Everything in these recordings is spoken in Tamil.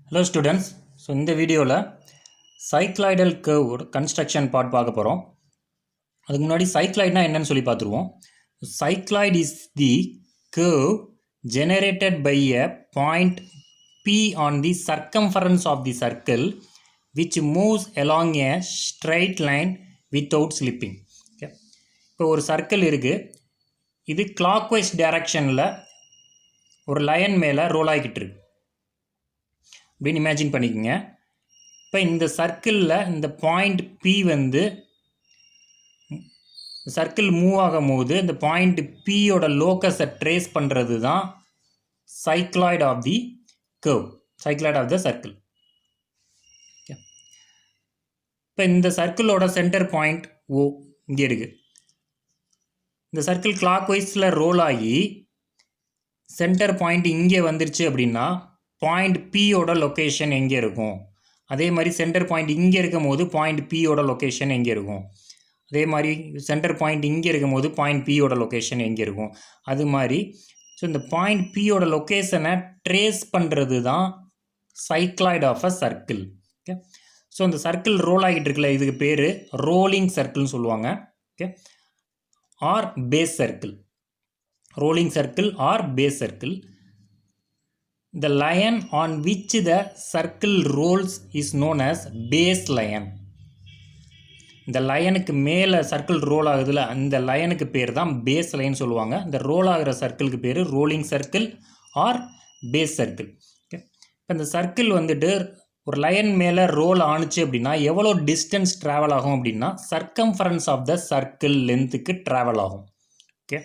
Hello students. So in the video la cycloidal curve construction part பார்க்க போறோம். அதுக்கு முன்னாடி cycloidனா என்னன்னு சொல்லி பார்த்துருவோம். Cycloid is the curve generated by a point P on the circumference of the circle which moves along a straight line without slipping. Okay. இப்போ ஒரு சர்க்கிள் இருக்கு. இது clockwise directionல ஒரு லைன் மேலே ரோல் ஆகிக்கிட்டு இருக்கு அப்படின்னு இமேஜின் பண்ணிக்கோங்க. இப்போ இந்த சர்க்கிளில் இந்த பாயிண்ட் பி வந்து சர்க்கிள் மூவ் ஆகும் போது இந்த பாயிண்ட் பியோட லோக்கஸை ட்ரேஸ் பண்ணுறது தான் cycloid of the curve, cycloid of the circle. இப்போ இந்த சர்க்கிளோட சென்டர் பாயிண்ட் ஓ இங்கே இருக்குது. இந்த சர்க்கிள் கிளாக் வைஸில் ரோல் ஆகி சென்டர் பாயிண்ட் இங்கே வந்துருச்சு அப்படின்னா பாயிண்ட் பியோட லொக்கேஷன் எங்கே இருக்கும். அதே மாதிரி சென்டர் பாயிண்ட் இங்கே இருக்கும் போது பாயிண்ட் பியோட லொக்கேஷன் எங்கே இருக்கும். அதே மாதிரி சென்டர் பாயிண்ட் இங்கே இருக்கும் போது பாயிண்ட் பியோட லொக்கேஷன் எங்கே இருக்கும். அது மாதிரி ஸோ இந்த பாயிண்ட் பியோட லொக்கேஷனை ட்ரேஸ் பண்ணுறது தான் cycloid of a circle. Okay, so இந்த சர்க்கிள் ரோல் ஆகிட்டு இருக்குல்ல, இதுக்கு பேர் ரோலிங் சர்க்கிள்னு சொல்லுவாங்க. Okay, or base circle, rolling circle or base circle. The line on which the circle rolls is known as base line. இந்த லைனுக்கு மேலே சர்க்கிள் ரோல் ஆகுதுல, அந்த லைனுக்கு பேர் தான் பேஸ் லைன் சொல்லுவாங்க. இந்த ரோல் ஆகிற சர்க்கிளுக்கு பேர் rolling circle or base circle. Okay, இப்போ இந்த சர்க்கிள் வந்துட்டு ஒரு லைன் மேலே ரோல் ஆணுச்சு அப்படின்னா எவ்வளோ டிஸ்டன்ஸ் ட்ராவல் ஆகும் அப்படின்னா சர்க்கம்ஃபரன்ஸ் ஆஃப் த சர்க்கிள் லென்த்துக்கு ட்ராவல் ஆகும். ஓகே,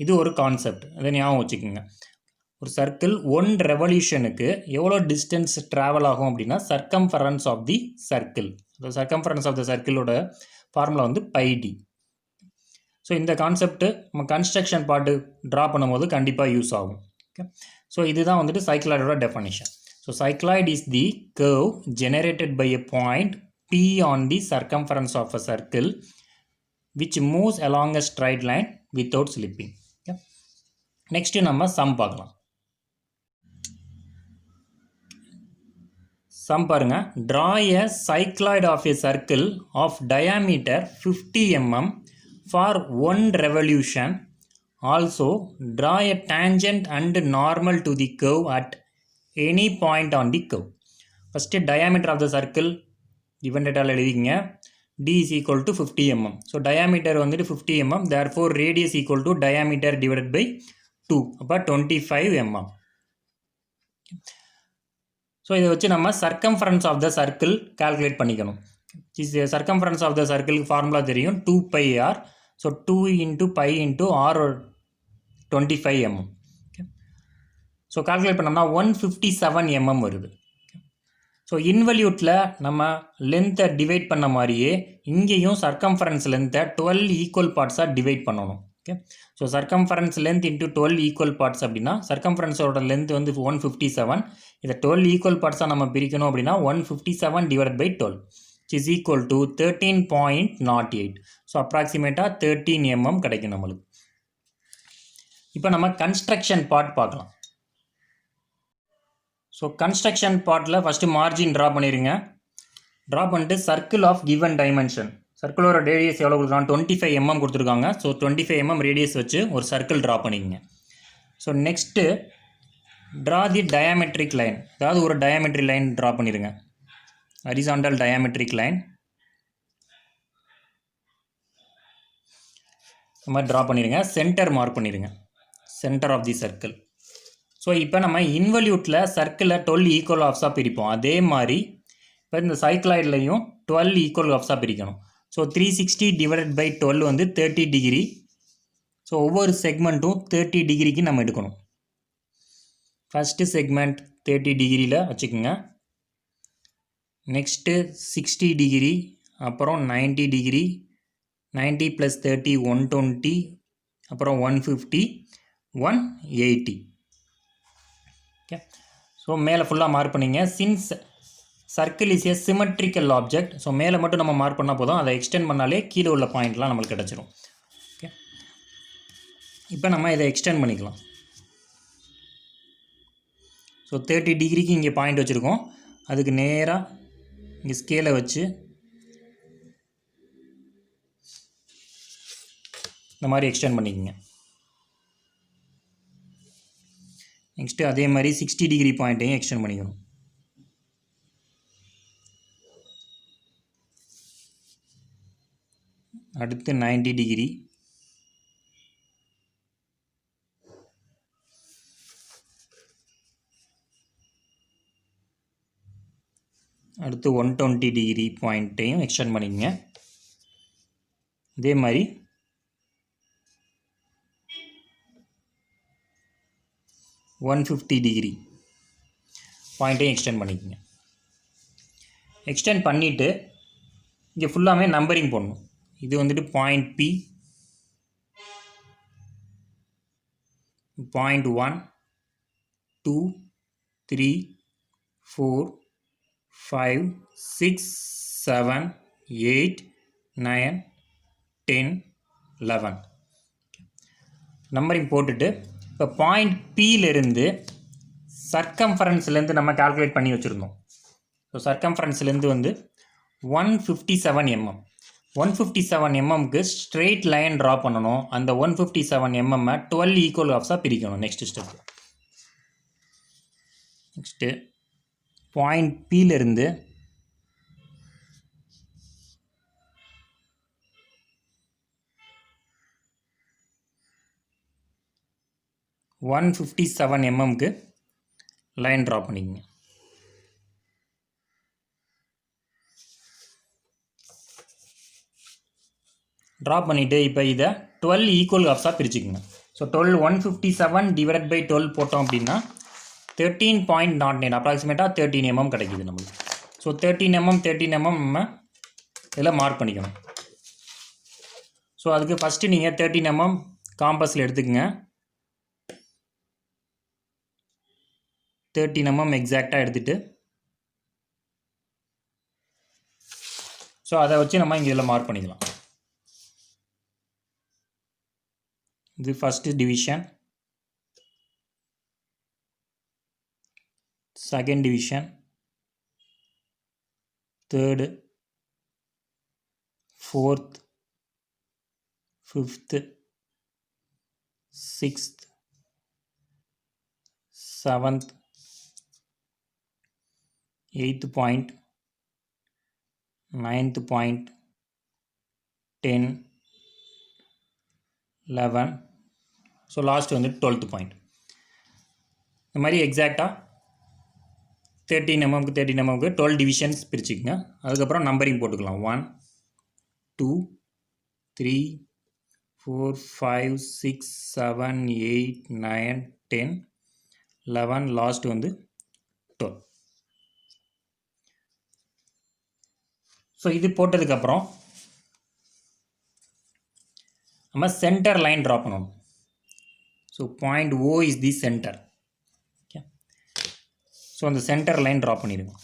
இது ஒரு கான்செப்ட், அதை ஞாபகம் வச்சுக்கோங்க. ஒரு சர்க்கிள் ஒன் ரெவல்யூஷனுக்கு எவ்வளோ டிஸ்டன்ஸ் ட்ராவல் ஆகும் அப்படின்னா circumference of the circle. So circumference of the சர்க்கிளோட ஃபார்முலா வந்து πd. ஸோ இந்த கான்செப்ட் நம்ம கன்ஸ்ட்ரக்ஷன் பார்ட்டு ட்ரா பண்ணும்போது கண்டிப்பாக யூஸ் ஆகும். ஓகே, ஸோ இதுதான் வந்துட்டு சைக்ளாய்டோட definition. So cycloid is the curve generated by a point P on the circumference of a circle which moves along a straight line without slipping. Okay, next நம்ம சம் பார்க்கலாம். சம் பாருங்க. Draw a cycloid of a circle of diameter 50 mm for one revolution. Also draw a tangent and normal to the curve at any point on the curve. First diameter of the circle given டேட்டாவில் எழுதிங்க. d is equal to 50 mm. So diameter வந்துட்டு 50 mm, therefore radius equal to diameter divided by 2, அப்போ 25 mm. ஸோ இதை வச்சு நம்ம circumference of the circle calculate பண்ணிக்கணும். சர்க்கம்ஃபரன்ஸ் ஆஃப் த சர்க்கிளுக்கு ஃபார்முலா தெரியும், 2πr. So 2 × π × r 25 mm. Okay, so calculate பண்ணோம்னா 157 mm வருது. ஸோ இன்வல்யூட்டில் நம்ம லென்த்தை டிவைட் பண்ண மாதிரியே இங்கேயும் சர்க்கம்ஃபரன்ஸ் லென்த்தை 12 ஈக்குவல் பார்ட்ஸாக டிவைட் பண்ணணும். Okay, so circumference length into 12 equal parts அப்படின்னா சர்க்கம்ஃபரன்ஸோட லென்த் வந்து 157. இதை 12 ஈக்குவல் பார்ட்ஸாக நம்ம பிரிக்கணும் அப்படின்னா 157 divide by 12 is equal to 13.08. So அப்ராக்சிமேட்டாக 13 mm கிடைக்கும் நம்மளுக்கு. இப்போ நம்ம கன்ஸ்ட்ரக்ஷன் பார்ட் பார்க்கலாம். ஸோ கன்ஸ்ட்ரக்ஷன் பார்ட்டில் ஃபஸ்ட்டு மார்ஜின் ட்ரா பண்ணிடுங்க. ட்ரா பண்ணிட்டு சர்க்கிள் ஆஃப் கிவன் டைமென்ஷன், சர்க்கிளோட ரேடியஸ் எவ்வளோ கொடுத்துருக்காங்க, 25 mm கொடுத்துருக்காங்க. ஸோ 25 mm ரேடியஸ் வச்சு ஒரு சர்க்கிள் ட்ரா பண்ணிக்கங்க. So next draw the diametric line, அதாவது ஒரு டயாமெட்ரிக் லைன் ட்ரா பண்ணிடுங்க. ஹரிசாண்டல் டயாமெட்ரிக் லைன் இந்த மாதிரி ட்ரா பண்ணிடுங்க. சென்டர் மார்க் பண்ணிடுங்க, centre of the circle. So இப்போ நம்ம இன்வல்யூட்டில் சர்க்கிளை 12 ஈக்குவல் ஆஃப்ஸாக பிரிப்போம். அதே மாதிரி இப்போ இந்த சைக்ளாய்ட்லையும் 12 ஈக்குவல் ஆஃப்ஸாக பிரிக்கணும். ஸோ 360 டிவைடட் பை 12 வந்து 30 டிகிரி. ஸோ ஒவ்வொரு செக்மெண்ட்டும் 30 டிகிரிக்கு நம்ம எடுக்கணும். ஃபஸ்ட்டு செக்மெண்ட் 30 டிகிரியில் வச்சுக்கோங்க. நெக்ஸ்ட்டு 60 டிகிரி, அப்புறம் 90 டிகிரி, 90 + 30 120, அப்புறம் 150, 180. ஓகே, ஸோ மேலே ஃபுல்லாக மார்க் பண்ணிங்க. Since circle is a symmetrical object, so மேலே மட்டும் நம்ம மார்க் பண்ணால் போதும், அதை எக்ஸ்டெண்ட் பண்ணாலே கீழே உள்ள பாயிண்ட்லாம் நம்மளுக்கு கிடச்சிரும். ஓகே, இப்போ நம்ம இதை எக்ஸ்டெண்ட் பண்ணிக்கலாம். ஸோ 30 டிகிரிக்கு இங்கே பாயிண்ட் வச்சுருக்கோம். அதுக்கு நேராக இங்கே ஸ்கேலை வச்சு இந்த மாதிரி எக்ஸ்டெண்ட் பண்ணிக்கோங்க. நெக்ஸ்ட்டு அதே மாதிரி 60 டிகிரி பாயிண்ட்டையும் எக்ஸ்டெண்ட் பண்ணிக்கணும். அடுத்து 90 டிகிரி, அடுத்து 120 டிகிரி பாயிண்ட்டையும் எக்ஸ்டெண்ட் பண்ணிக்கங்க. இதே மாதிரி 150 டிகிரி பாயிண்ட்டையும் எக்ஸ்டெண்ட் பண்ணிக்கங்க. எக்ஸ்டெண்ட் பண்ணிவிட்டு இங்கே ஃபுல்லாமே நம்பரிங் போடணும். இது வந்துட்டு பாயிண்ட் P, பாயிண்ட் 1, 2, 3, 4, 5, 6, 7, 8, 9, 10, 11 நம்பரிங் போட்டுட்டு இப்போ பாயிண்ட் Pலேருந்து சர்க்கம்ஃபரன்ஸ்லேருந்து நம்ம கால்குலேட் பண்ணி வச்சுருந்தோம். ஸோ சர்க்கம்ஃபரன்ஸ்லேருந்து வந்து 157 mm. 157 mmக்கு ஸ்ட்ரெயிட் லைன் ட்ரா பண்ணணும். அந்த 157 mm 12 ஈக்குவல் ஹாஃப்ஸாக பிரிக்கணும். Next step. நெக்ஸ்ட்டு பாயிண்ட் Pலேருந்து mmக்கு லைன் ட்ரா பண்ணிக்கங்க. ட்ரா பண்ணிவிட்டு இப்போ இதை 12 ஈக்குவல் ஹாஃப்ஸாக பிரிச்சுக்கோங்க. ஸோ 157 டிவைட் பை 12 போட்டோம் அப்படின்னா 13.09 அப்ராக்சிமேட்டாக 13 mm கிடைக்குது நம்மளுக்கு. ஸோ 13 mm நம்ம இதில் மார்க் பண்ணிக்கணும். ஸோ அதுக்கு ஃபஸ்ட்டு நீங்கள் 13 mm காம்பஸில் எடுத்துக்கங்க. 13 mm எக்ஸாக்டாக எடுத்துகிட்டு ஸோ அதை வச்சு நம்ம இங்கே இதில் மார்க் பண்ணிக்கலாம். இது first division, second division, third, fourth, fifth, sixth, seventh, 8th point, 9th point, 10, 11, so last வந்து 12th பாயிண்ட். இந்த மாதிரி எக்ஸாக்டாக 13 mmக்கு 12 டிவிஷன்ஸ் பிரிச்சுக்குங்க. அதுக்கப்புறம் நம்பரிங் போட்டுக்கலாம். 1, 2, 3, 4, 5, 6, 7, 8, 9, 10, 11, லாஸ்ட் வந்து 12. ஸோ இது போட்டதுக்கப்புறம் நம்ம சென்டர் லைன் ட்ரா பண்ணணும். So point O is the centre. Okay, so அந்த சென்டர் லைன் ட்ரா பண்ணிடுங்க.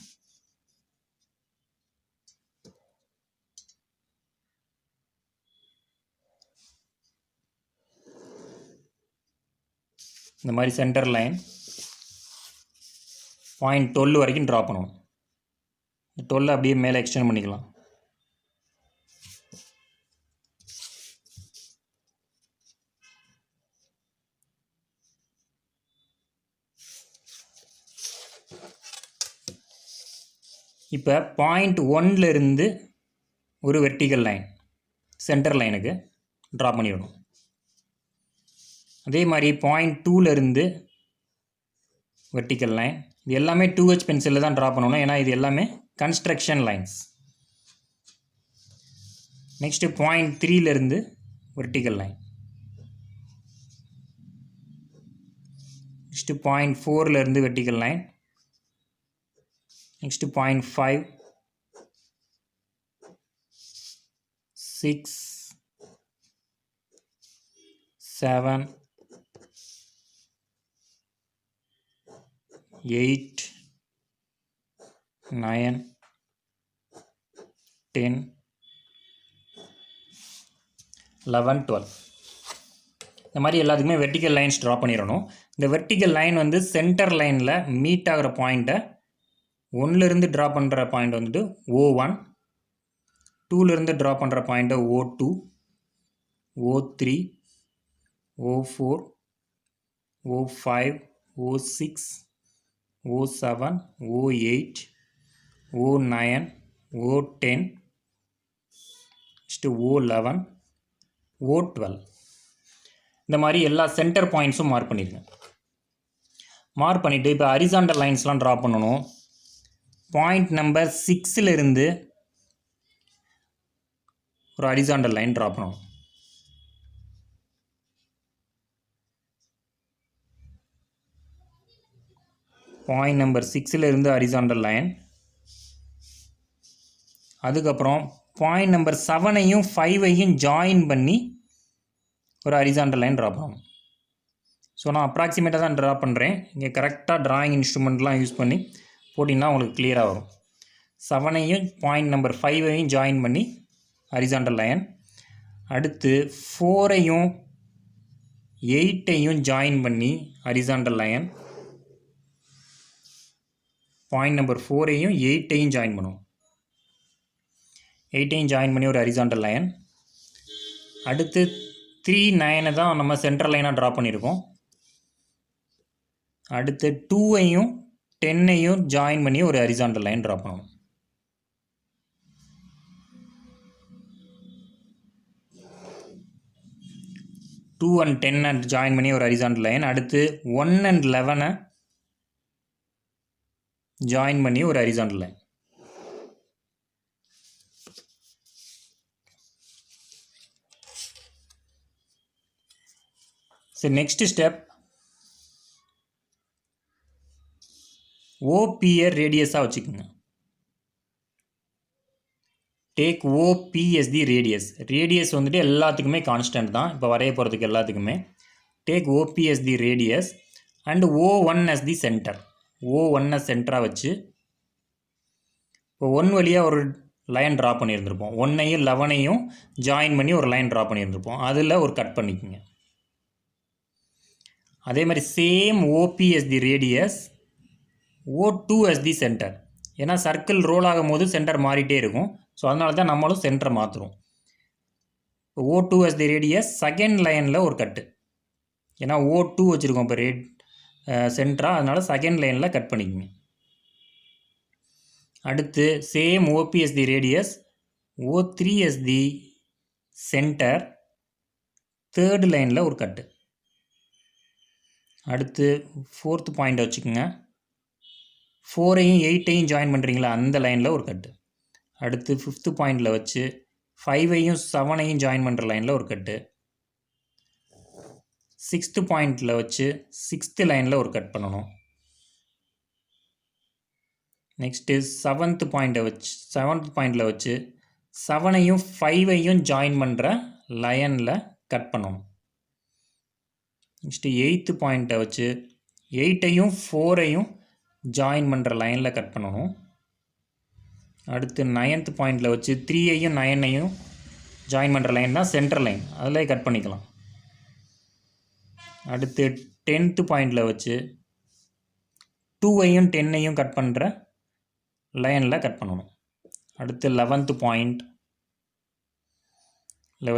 இந்த மாதிரி சென்டர் லைன் பாயிண்ட் 12 வரைக்கும் ட்ரா பண்ணணும். 12 அப்படியே மேலே எக்ஸ்டெண்ட் பண்ணிக்கலாம். இப்போ பாயிண்ட் 1லேருந்து ஒரு வெர்டிக்கல் லைன் சென்டர் லைனுக்கு ட்ரா பண்ணிடணும். அதே மாதிரி பாயிண்ட் 2லேருந்து வெர்டிக்கல் லைன், இது எல்லாமே 2H பென்சிலில் தான் ட்ரா பண்ணணும், ஏன்னா இது எல்லாமே கன்ஸ்ட்ரக்ஷன் லைன்ஸ். நெக்ஸ்ட்டு பாயிண்ட் 3லேருந்து வெர்டிக்கல் லைன், நெக்ஸ்ட்டு பாயிண்ட் 4லேருந்து வெர்டிக்கல் லைன், நெக்ஸ்ட்டு பாயிண்ட் 5, 6, 7, 8, 9, 10, 11, 12 இந்த மாதிரி எல்லாத்துக்குமே வெர்டிக்கல் லைன்ஸ் ட்ரா பண்ணிடணும். இந்த வெர்டிக்கல் லைன் வந்து சென்டர் லைனில் மீட் ஆகிற பாயிண்ட்டை ஒன்லேருந்து ட்ரா பண்ணுற பாயிண்ட் வந்துட்டு O1, 2லேருந்து ட்ரா பண்ணுற பாயிண்ட்டை O2, O3, O4, O5, O6, O7, O8, O9, O10, next O11, O12. இந்த மாதிரி எல்லா சென்டர் பாயிண்ட்ஸும் மார்க் பண்ணிடுங்க. மார்க் பண்ணிவிட்டு இப்போ ஹரிசாண்டல் லைன்ஸ்லாம் ட்ரா பண்ணணும். பாயிண்ட் நம்பர் 6லேருந்து ஒரு ஹரிசாண்டல் லைன் ட்ரா பண்ணணும். பாயிண்ட் நம்பர் 6லேருந்து ஹரிசாண்டல் லைன். அதுக்கப்புறம் பாயிண்ட் நம்பர் 7ஐயும் 5ஐயும் ஜாயின் பண்ணி ஒரு ஹரிசாண்டல் லைன் ட்ரா பண்ணணும். ஸோ நான் அப்ராக்சிமேட்டாக தான் ட்ரா பண்ணுறேன். இங்கே கரெக்டாக ட்ராயிங் இன்ஸ்ட்ருமெண்ட்லாம் யூஸ் பண்ணி போட்டிங்கன்னா உங்களுக்கு கிளியராக வரும். 7ஐயும் பாயிண்ட் நம்பர் 5ஐயும் ஜாயின் பண்ணி ஹரிசாண்டல் லைன். அடுத்து 4ஐயும் 8ஐயும் ஜாயின் பண்ணி ஹரிசாண்டல் லைன். பாயிண்ட் நம்பர் 4ஐயும் 8ஐயும் ஜாயின் பண்ணுவோம். 8ஐயும் ஜாயின் பண்ணி ஒரு ஹரிசாண்டல் லைன். அடுத்து 3, 9 தான் நம்ம சென்ட்ரல் லைனாக ட்ரா பண்ணியிருக்கோம். அடுத்து 2ஐயும் 10ஐயும் ஜாயின் பண்ணி ஒரு ஹரிசாண்டல் லைன் ட்ரா பண்ணணும். டூ அண்ட் 10 ஜாயின் பண்ணி ஒரு ஹரிசாண்டல் லைன். அடுத்து 1 and 11 ஜாயின் பண்ணி ஒரு ஹரிசாண்டல் லைன். சரி, நெக்ஸ்ட் ஸ்டெப் ஓபியை ரேடியஸாக வச்சுக்கோங்க. Take OP as the radius. Radius வந்துட்டு எல்லாத்துக்குமே கான்ஸ்டன்ட் தான், இப்போ வரைய போகிறதுக்கு எல்லாத்துக்குமே. Take OP as the radius and O1 as the centre. O1 சென்டராக வச்சு இப்போ 1 வழியாக ஒரு லைன் ட்ரா பண்ணியிருந்திருப்போம். 1ஐயும் 11ஐயும் ஜாயின் பண்ணி ஒரு லைன் ட்ரா பண்ணியிருந்திருப்போம். அதில் ஒரு கட் பண்ணிக்கோங்க. அதே மாதிரி same OP as the radius, O2 as the centre. ஏன்னா சர்க்கிள் ரோல் ஆகும் போது சென்டர் மாறிட்டே இருக்கும். ஸோ அதனால தான் நம்மளும் சென்டரை மாற்றுறோம். இப்போ O2 as தி ரேடியஸ், செகண்ட் லைனில் ஒரு கட்டு. ஏன்னா O2 வச்சுருக்கோம் இப்போ சென்டராக, அதனால் செகண்ட் லைனில் கட் பண்ணிக்கோங்க. அடுத்து same OP as the radius, O3 as the centre, third லைனில் ஒரு கட்டு. அடுத்து 4th பாயிண்ட் வச்சுக்கோங்க. 4ஐயும் 8ஐயும் ஜாயின் பண்ணுறீங்களா, அந்த லைனில் ஒரு கட்டு. அடுத்து 5th பாயிண்டில் வச்சு 5ஐயும் 7ஐயும் ஜாயின் பண்ணுற லைனில் ஒரு கட்டு. 6th பாயிண்டில் வச்சு 6th லைனில் ஒரு கட் பண்ணணும். நெக்ஸ்ட்டு 7th பாயிண்டில் வச்சு 7ஐயும் 5ஐயும் ஜாயின் பண்ணுற லைனில் கட் பண்ணணும். நெக்ஸ்ட்டு 8th பாயிண்ட்டை வச்சு 8ஐயும் 4ஐயும் ஜாயின் பண்ணுற லைனில் கட் பண்ணணும். அடுத்து 9th பாயிண்டில் வச்சு 3ஐயும் 9ஐயும் ஜாயின் பண்ணுற லைன் தான் சென்டர் லைன், அதில் கட் பண்ணிக்கலாம். அடுத்து 10th பாயிண்டில் வச்சு 2ஐயும் 10ஐயும் கட் பண்ணுற லைனில் கட் பண்ணணும். அடுத்து 11th பாயிண்டில்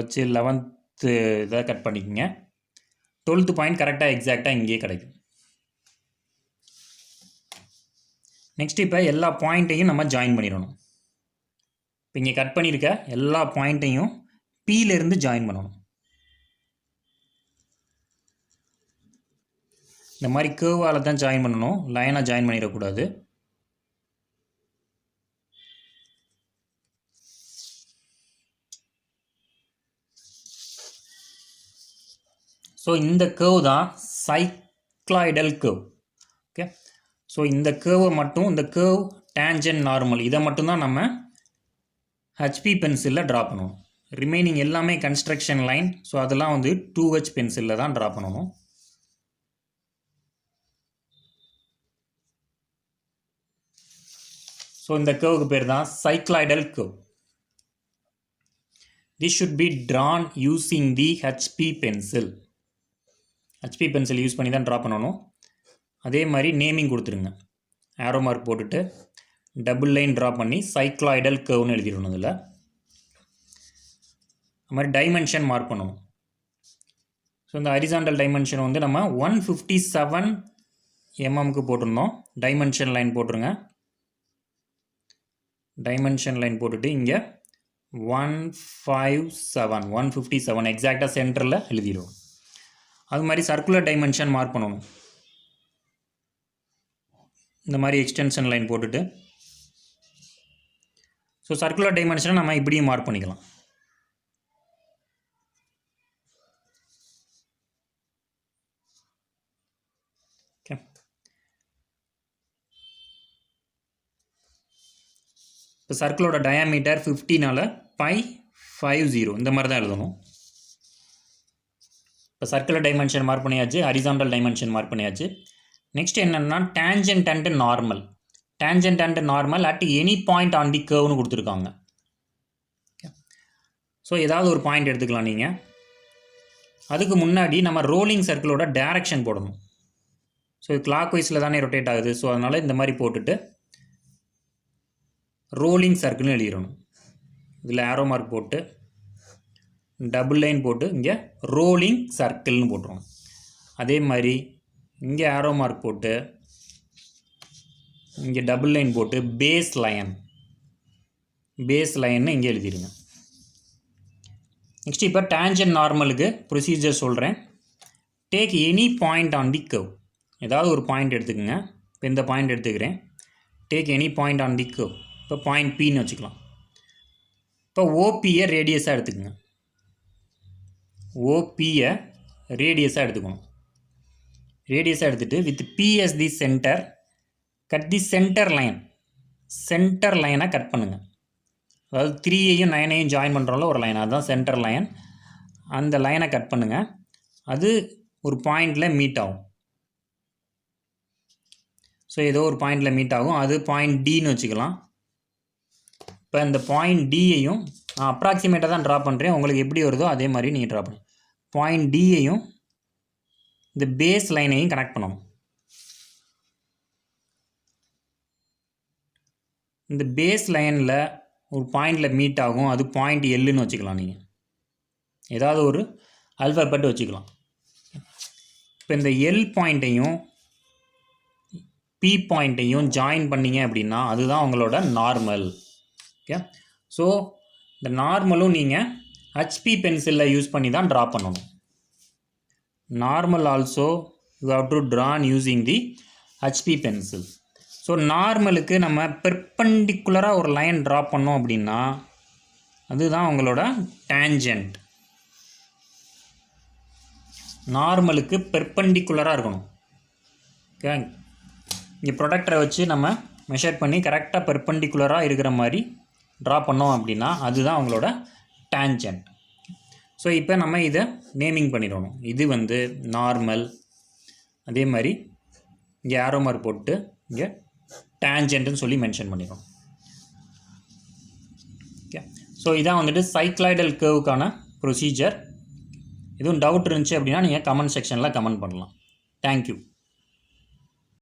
வச்சு 11th இதை கட் பண்ணிக்கோங்க. 12th பாயிண்ட் கரெக்டாக எக்ஸாக்டாக இங்கேயே கிடைக்கும். நெக்ஸ்ட் இப்போ எல்லா பாயிண்ட்டையும் நம்ம ஜாயின் பண்ணிடணும். இப்போ இங்கே கட் பண்ணியிருக்க எல்லா பாயிண்ட்டையும் Pலேருந்து ஜாயின் பண்ணணும். இந்த மாதிரி கேர்வால் தான் ஜாயின் பண்ணணும், லைனாக ஜாயின் பண்ணிடக்கூடாது. ஸோ இந்த கேர்வ் தான் சைக்ளாய்டல் கேர்வ். ஓகே, ஸோ இந்த கேர்வை மட்டும், இந்த கேர்வ் டேஞ்சன்ட் நார்மல், இதை மட்டும்தான் நம்ம ஹெச்பி பென்சிலில் ட்ரா பண்ணணும். ரிமைனிங் எல்லாமே கன்ஸ்ட்ரக்ஷன் லைன், ஸோ அதெல்லாம் வந்து 2H பென்சிலில் தான் ட்ரா பண்ணணும். ஸோ இந்த கேர்வுக்கு பேர் தான் cycloidal curve. This should be drawn using the HP pencil. HP pencil use பண்ணி தான் ட்ரா பண்ணணும். அதே மாதிரி நேமிங் கொடுத்துருங்க. ஆரோ மார்க் போட்டுட்டு டபுள் லைன் ட்ரா பண்ணி சைக்ளாய்டல் கர்வ்னு எழுதிடணும். இதில் அது மாதிரி டைமென்ஷன் மார்க் பண்ணணும். ஸோ இந்த ஹரிசாண்டல் டைமென்ஷன் வந்து நம்ம 157 mm போட்டிருந்தோம். டைமென்ஷன் லைன் போட்டுருங்க. டைமென்ஷன் லைன் போட்டுட்டு இங்கே 157 எக்ஸாக்டாக சென்டரில் எழுதிடுவோம். அது மாதிரி சர்க்குலர் டைமென்ஷன் மார்க் பண்ணணும். இந்த மாதிரி எக்ஸ்டென்ஷன் லைன் போட்டுட்டு ஸோ சர்க்குலர் டைமென்ஷனை நம்ம இப்படியும் மார்க் பண்ணிக்கலாம். ஓகே, இப்போ சர்க்கிளோட டயாமீட்டர் 50னால π50 இந்த மாதிரி தான் எழுதணும். இப்போ சர்க்குலர் டைமென்ஷன் மார்க் பண்ணியாச்சு, ஹரிசாண்டல் டைமென்ஷன் மார்க் பண்ணியாச்சு. நெக்ஸ்ட் என்னென்னா tangent and normal. Tangent and normal at any point on the கர்வ்னு கொடுத்துருக்காங்க. ஸோ ஏதாவது ஒரு பாயிண்ட் எடுத்துக்கலாம் நீங்கள். அதுக்கு முன்னாடி நம்ம ரோலிங் சர்க்கிளோட டைரக்ஷன் போடணும். ஸோ இது கிளாக் வைஸில் தானே ரொட்டேட் ஆகுது. ஸோ அதனால் இந்த மாதிரி போட்டுட்டு ரோலிங் சர்க்கிள்னு எழுதிடணும். இதில் ஆரோ மார்க் போட்டு டபுள் லைன் போட்டு இங்கே ரோலிங் சர்க்கிள்னு போட்டுருவோம். அதே மாதிரி இங்கே ஆரோ மார்க் போட்டு இங்கே டபுள் லைன் போட்டு பேஸ் லைன்னு இங்கே எழுதிடுங்க. நெக்ஸ்ட் இப்போ டேஞ்சன்ட் நார்மலுக்கு ப்ரொசீஜர் சொல்கிறேன். Take any point on the curve. ஏதாவது ஒரு பாயிண்ட் எடுத்துக்கோங்க. இப்போ இந்த பாயிண்ட் எடுத்துக்கிறேன். Take any point on the curve. இப்போ பாயிண்ட் பின்னு வச்சுக்கலாம். இப்போ ஓபியை ரேடியஸாக எடுத்துக்கோங்க. ஓபியை ரேடியஸாக எடுத்துக்கணும். ரேடியஸாக எடுத்துகிட்டு with P as the centre cut the centre லைனை கட் பண்ணுங்கள். அதாவது 3ஐயும் 9ஐயும் ஜாயின் பண்ணுறோம்ல ஒரு லைன், அதுதான் சென்டர் லைன். அந்த லைனை கட் பண்ணுங்கள். அது ஒரு பாயிண்டில் மீட் ஆகும். ஸோ ஏதோ ஒரு பாயிண்டில் மீட் ஆகும். அது பாயிண்ட் டின்னு வச்சுக்கலாம். இப்போ இந்த பாயிண்ட் டியையும் நான் அப்ராக்சிமேட்டாக தான் ட்ரா பண்ணுறேன். உங்களுக்கு எப்படி வருதோ அதே மாதிரி நீங்கள் ட்ரா பண்ணுங்கள். பாயிண்ட் டியையும் இந்த பேஸ் லைனையும் கனெக்ட் பண்ணணும். இந்த பேஸ் லைனில் ஒரு பாயிண்டில் மீட் ஆகும். அது பாயிண்ட் எல்லுன்னு வச்சுக்கலாம். நீங்கள் ஏதாவது ஒரு அல்ஃபாபெட் வச்சுக்கலாம். இப்போ இந்த எல் பாயிண்ட்டையும் பி பாயிண்ட்டையும் ஜாயின் பண்ணிங்க அப்படின்னா அதுதான் உங்களோட நார்மல். ஓகே, ஸோ இந்த நார்மலும் நீங்கள் ஹச்பி பென்சிலில் யூஸ் பண்ணி தான் ட்ரா பண்ணணும். Normal also you have to drawn using the HP pencil. So நார்மலுக்கு நம்ம பெர்பெண்டிகுலராக ஒரு லைன் ட்ரா பண்ணோம் அப்படின்னா அதுதான் உங்களோட டேஞ்சன்ட். நார்மலுக்கு பெர்பெண்டிகுலராக இருக்கணும். ஓகே, இங்கே ப்ரொடக்டரை வச்சு நம்ம மெஷர் பண்ணி கரெக்டாக பெர்பெண்டிகுலராக இருக்கிற மாதிரி ட்ரா பண்ணோம் அப்படின்னா அதுதான் உங்களோட டேஞ்சன்ட். ஸோ இப்போ நம்ம இதை நேமிங் பண்ணிடணும். இது வந்து நார்மல். அதே மாதிரி இங்கே ஆரோ மார்க் போட்டு இங்கே டேஞ்சன்ட்னு சொல்லி மென்ஷன் பண்ணிடுறோம். ஓகே, ஸோ இதான் வந்துட்டு சைக்ளாய்டல் கர்வுக்கான ப்ரொசீஜர். எதுவும் டவுட் இருந்துச்சு அப்படின்னா நீங்கள் கமெண்ட் செக்ஷனில் கமெண்ட் பண்ணலாம். தேங்க்யூ.